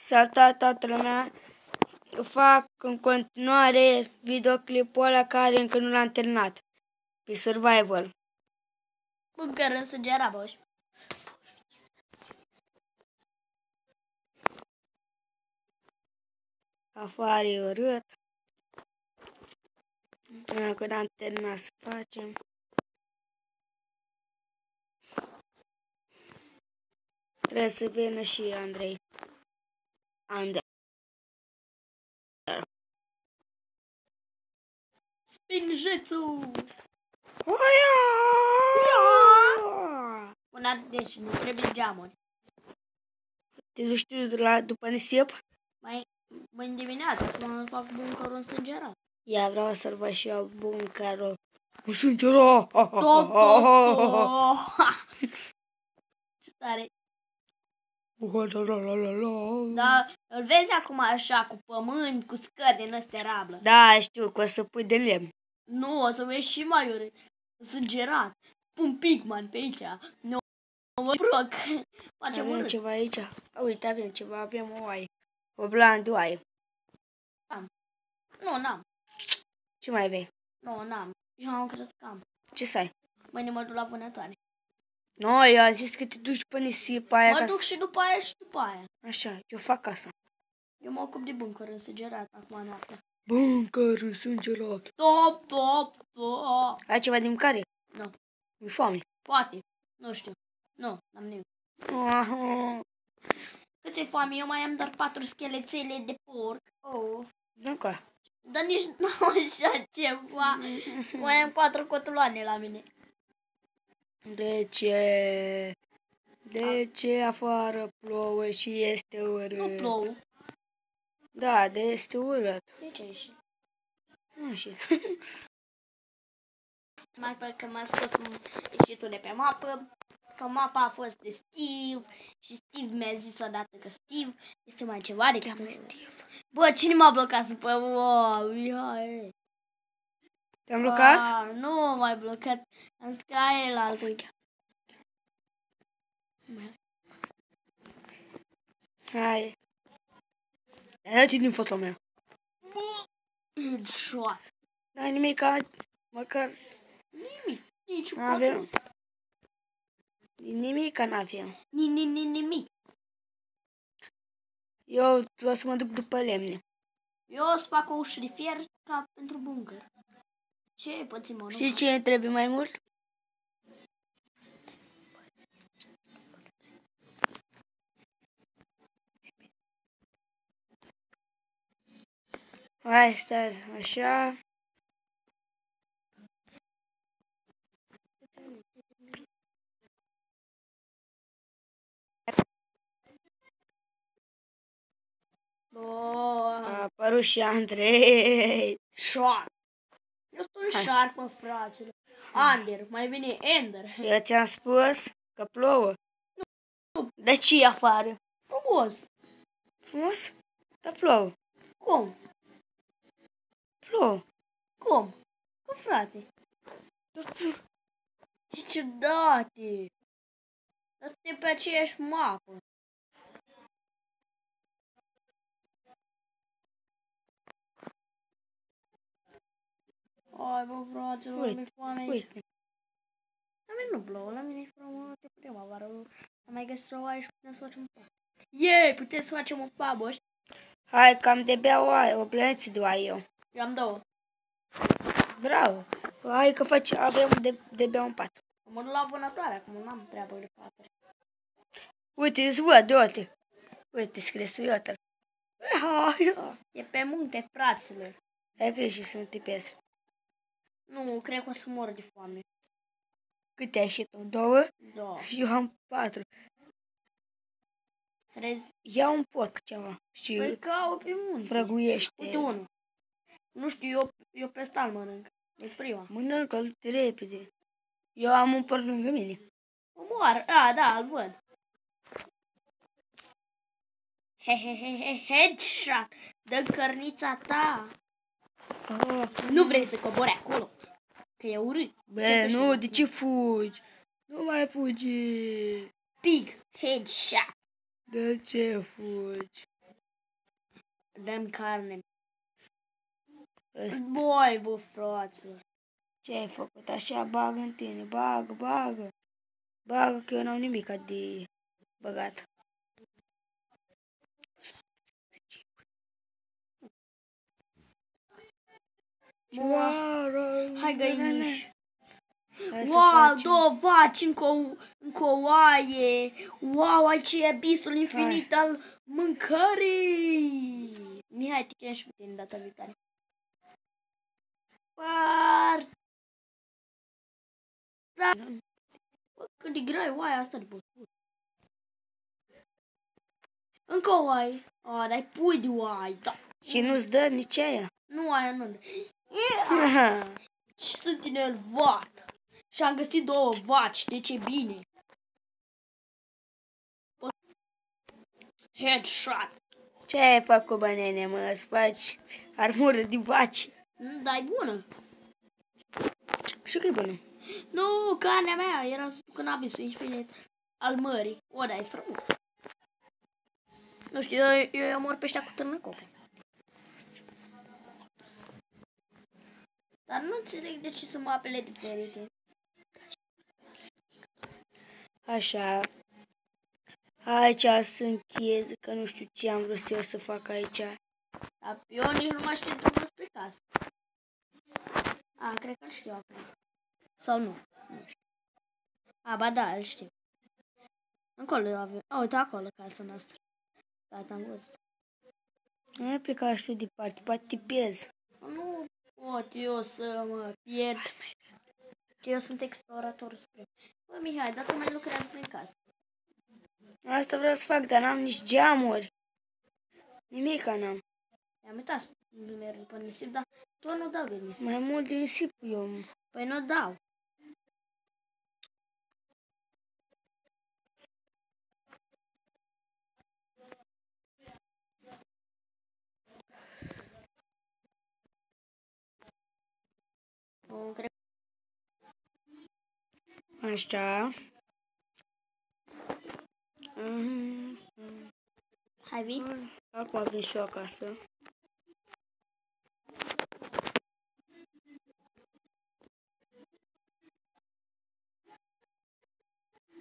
Salutat toată lumea! Fac în continuare videoclipul ăla care încă nu l-am terminat. Pe Survival. Bunker însângerat, boși. Afară e urât. Încă n-am terminat să facem. Trebuie să vină și Andrei. Spinjețul! Una, deci nu trebuie geamuri. Te duci tu după nisip? Mai dimineață, acum fac bunkerul însângerat. Ia, vreau să-l văd și eu bunkerul însângerat! Ce tare! Da, îl vezi acum așa, cu pământ, cu scări din ăstea rablă. Da, știu că o să pui de lemn. Nu, o să vezi și mai urât. Însângerat. Pun pigman pe aici. Nu mă proc. Facem Avem urât. ceva aici. Uite, avem ceva. Avem o oaie. O blandă oaie. Nu, n-am. Ce mai avei? Nu, n-am. Eu am crezut că am. Ce să ai? Mâine mă duc la vânătoare. Nu, eu am zis că te duci pe nisip aia. Mă duc și după aia și după aia. Așa, eu fac asta. Eu mă ocup de bunker însângerat acum noaptea. Bunker însângerat. Top. Ai ceva de mâncare? Nu. Mi-e foame. Poate. Nu știu. Nu, n-am nimic. Cât ți-e foame? Eu mai am doar 4 schelețele de porc. Oh. Dacă. Dar nici nu așa ceva. Mai am 4 cotuloane la mine. De ce? De ce afară plouă și este urât? Nu plouă. Da, de este urât. De ce ieși? Nu știu. Mai pe că m-a scos ieșitul de pe mapă. Că mapa a fost de Steve. Și Steve mi-a zis odată că Steve este mai ceva decât Steve. Bă, cine m-a blocat să pe... Te-am blocat? Nu m-a mai blocat. Am zis că aia e la altul. Hai. Arată din fața mea. Headshot. N-ai nimic, măcar... Nimic. Nici un N-avem. cotru. Nimic n-avem. Nimic. Eu o să mă duc după lemne. Eu o să fac o ușă de fier ca pentru bunker. Ce pățim, mă? Știi ce trebuie mai mult? Hai, stai, așa. A apărut și Andrei. Shark. Eu sunt un shark, mă, fraților. Under, mai bine Ender. Eu ți-am spus că plouă. Nu. De ce e afară? Frumos. Frumos? Dar plouă. Cum? Plouă. Cum? Cum, frate? Ce ciudate. Dar suntem pe aceeași mapă. Hai, bă, fraților, mi-e foame aici. Uite. La mine nu plouă, la mine e frumos de primăvară. Am mai găsit o oaie și putem să facem un pub. Yay, putem să facem un pub, boși. Hai, cam de bea o plăneță de oaie eu. Eu am 2. Bravo. Hai că avem de bea un pat. Mă duc la vânătoare, acum n-am treabă de paturi. Uite, îți văd, uite. Uite, scrie iată. E pe munte, fraților. Hai că și să nu te pese. Nu, cred că o să mor de foame. Câte ai și tu? 2? Da. Eu am 4. Ia un porc ceva și Păi caut pe munte. frăguiește. Uite unul. Nu știu, eu pe stal mănânc. E prima. Mănâncă-l repede. Eu am un porc lângă mine. Omoară. A, da, îl văd. Headshot. Dă cărnița ta. Nu vrei să cobori acolo. Că e urât. Bă, nu, de ce fugi? Nu mai fugi. Pig. Headshot. De ce fugi? Dăm carne. Ăsta. Boi, bă, fraților. Ce ai făcut? Așa, bagă în tine, bagă. Bagă că eu n-am nimic de băgat. Hai găiniși. Hai să Wow, facem. 2 vaci, încă o oaie. Wow, aici e abisul infinit al mâncării. Mihai, te chem și pe tine data viitoare. Sparta. Bă, cât de grea e oaia asta de bătut. Încă o oaie. A, dar-i pui de oaie, da. Și nu-ți dă nici aia. Nu, aia nu. Și sunt enervat. Și am găsit 2 vaci, deci e bine. Headshot. Ce ai făcut, bă, nene, mă? Să faci armură de vaci. Dar e bună. Și că e bună. Nu, carnea mea era în abisul infinit al mării. O, da, e frumos. Nu știu, eu omor pe ăștia cu târnăcope. Dar nu înțeleg de ce sunt apele diferite. Așa. Aici să închez, că nu știu ce am vrut eu să fac aici. Dar eu nici nu mai știu drumul spre casă. A, cred că îl știu acum. Sau nu, nu știu. A, ba da, îl știu. Încolo avem. A, uite acolo casa noastră. Gata, am văzut. Nu ai plecat și tu departe, poate te piezi. Nu pot eu să mă pierd. Eu sunt exploratorul suprem. Bă, Mihai, dar tu mai lucrează prin casă. Asta vreau să fac, dar n-am nici geamuri. Nimica n-am. I-am uitat să merg după nisip, dar tu nu dau de nisip. Mai mult din nisip eu. Păi nu dau. O, cred. Așa. Hai, vii? Acum vin și eu acasă.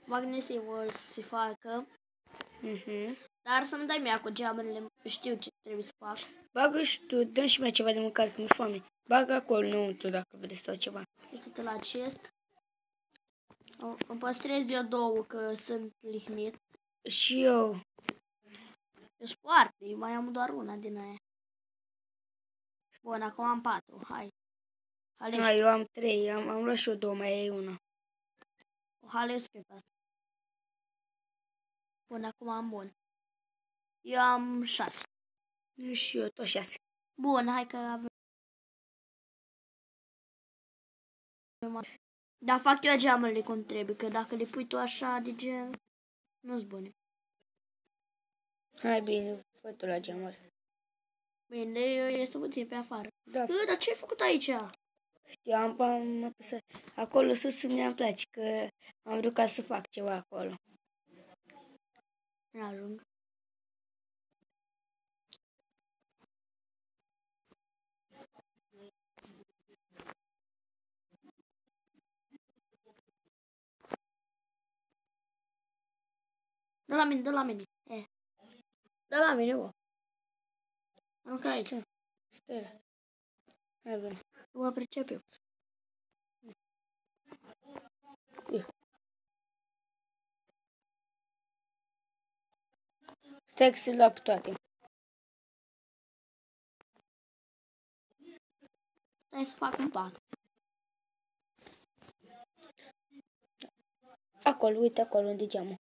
Magnesivul să se facă. Dar să-mi dai mie cu geamurile. Știu ce trebuie să fac. Bagă și tu, dă și mie ceva de mâncare, că mi-e foame. Bagă acolo înăuntru dacă vrei sau ceva. Uite-te la acest. Îmi păstrez eu 2 că sunt lihnit. Și eu. Eu spart, eu mai am doar una din aia. Bun, acum am 4, hai. Hai, eu am 3, am luat și eu 2, mai e una. O halesc eu pe asta. Bun, acum am bun. Eu am 6. Și eu tot 6. Bun, hai că avem. Dar fac eu geamurile cum trebuie, că dacă le pui tu așa de gen, nu-s bune. Hai bine, fă tu la geamuri. Bine, eu ies puțin pe afară. Da. Dar ce ai făcut aici? Știu, am apăsat. Acolo sus mi-am place, că am vrut ca să fac ceva acolo. N-ajung. Dă la mine, dă la mine. Dă la mine, bă. Aruncă aici. Stai. Hai, bine. Mă pricep eu. Stai că se lua pe toate. Stai să fac un pat. Acolo, uite acolo unde e geamul.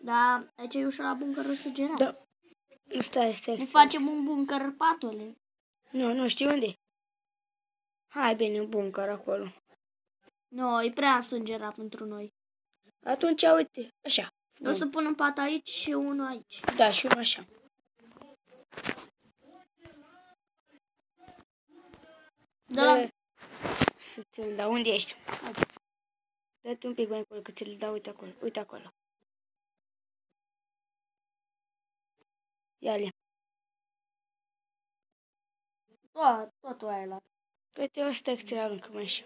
Da, aici e ușa la buncărul săgerat. Da. Stai. Ne facem un buncăr patule. Nu știu unde. Hai bine, un buncăr acolo. Nu, e prea însângerat pentru noi. Atunci, uite, așa. O să pun un pat aici și unul aici. Da, și unul așa. Să ți-l dau. Unde ești? Dă-te un pic mai acolo, că ți-l dau. Uite acolo. Uite acolo. Ia-le. Totul ai luat. Păi te o stai că ți le aruncă mai așa.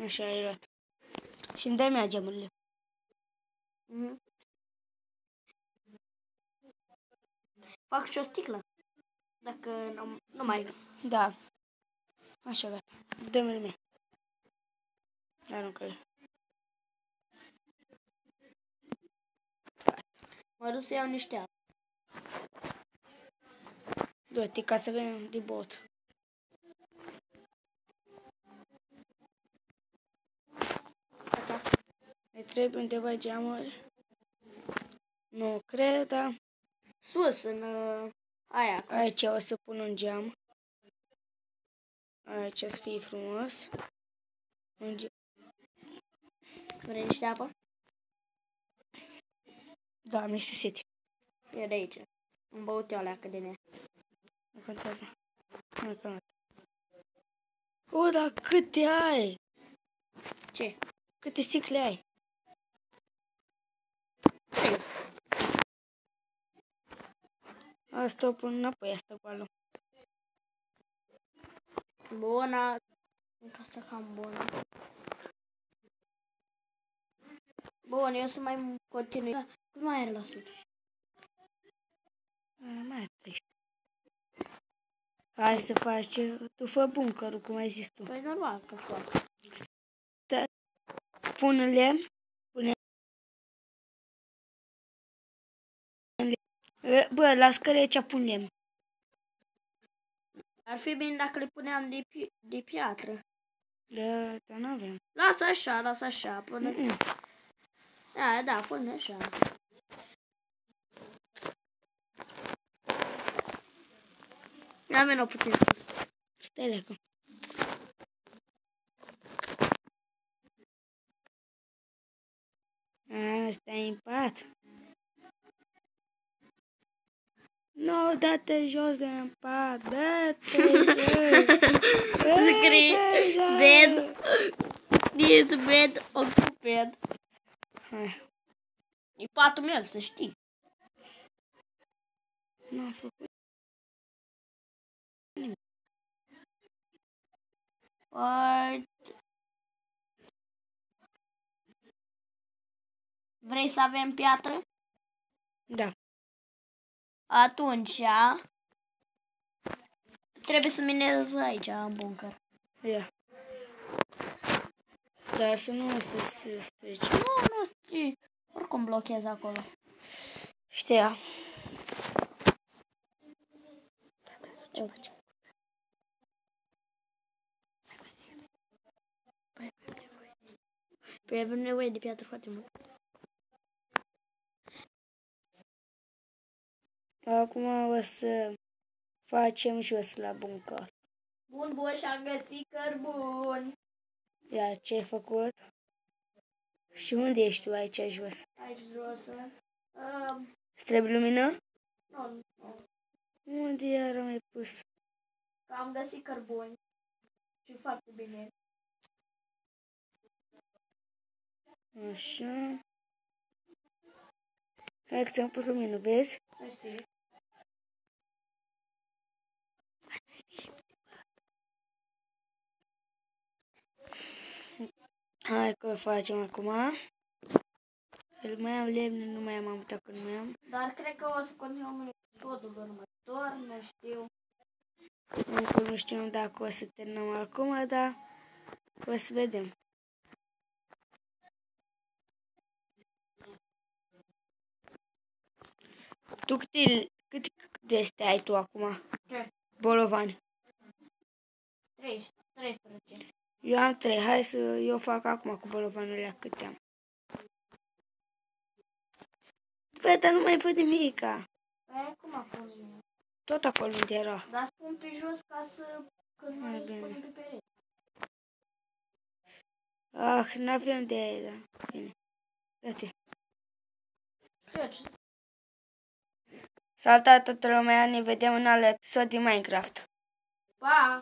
Așa ai luat. Și îmi dai mie gemurile. Fac și o sticlă. Dacă nu mai... Da. Așa, gata. Dă-mi-le mie. Aruncă-le. Mă duc să iau niște apă. Du-te ca să vedem de bot. Gata. Îi trebuie undeva geamuri. Nu cred, dar Sus, în aia. aici o să pun un geam. Aici o să fie frumos. Un geam. Vrei niște apă? Da, mi se sete. E de aici. Îmi băut eu alea cât din ea. Nu contează. Nu contează. O, dar câte ai? Ce? Câte sticle ai? 3. Asta o pun înapoi, asta goală. Bună. Asta cam bună. Bun, eu să mai continui. Cât mai are la sud? Mai are 13. Hai să faci, tu fă buncărul, cum ai zis tu. Păi normal că fac. Pun lemn. Bă, la scări aici pun lemn. Ar fi bine dacă le puneam de piatră. Da, dar nu avem. Lasă așa, până... Da, pune așa. Ia vină puțin sus. Stai lecă. Stai în pat. Nu, dă-te jos de în pat, dă-te jos. Scrie bed, is bed, occupied. Hai. E patul meu, să știi. N-am făcut. Vrei să avem piatră? Da. Atunci trebuie să minez aici, în bunker. Ia. Dar să nu se strice. Nu știi. Oricum blochez acolo. Știa. Păi avem nevoie de piatră foarte mult. Acum o să facem jos la bunker. Bun, și-am găsit cărbuni. Ia, ce ai făcut? Și unde ești tu aici jos? Aici jos. Îți trebuie lumină? Nu. Unde iar am mai pus? Că am găsit cărbuni. Și foarte bine. Așa. Hai că ți-am pus lumină, vezi? Știi. Hai că o facem acum. Mai am lemne, nu mai am amutat că nu mai am. Dar cred că o să continuăm în episodul următor, nu știu. Încă nu știm dacă o să terminăm acum, dar o să vedem. Tu cât de astea ai tu acum? Ce? Bolovani. 13. Eu am 3. Hai să eu fac acum cu bolovanurile câte am. Băi, dar nu mai văd nimica. Păi cum a fost? Tot acolo unde era. Dar spun pe jos ca să... Când nu le spun pe pereți. Ah, n-avem de aia, da. Bine. Uite. Salutare toată lumea, ne vedem în alt episod din Minecraft. Pa!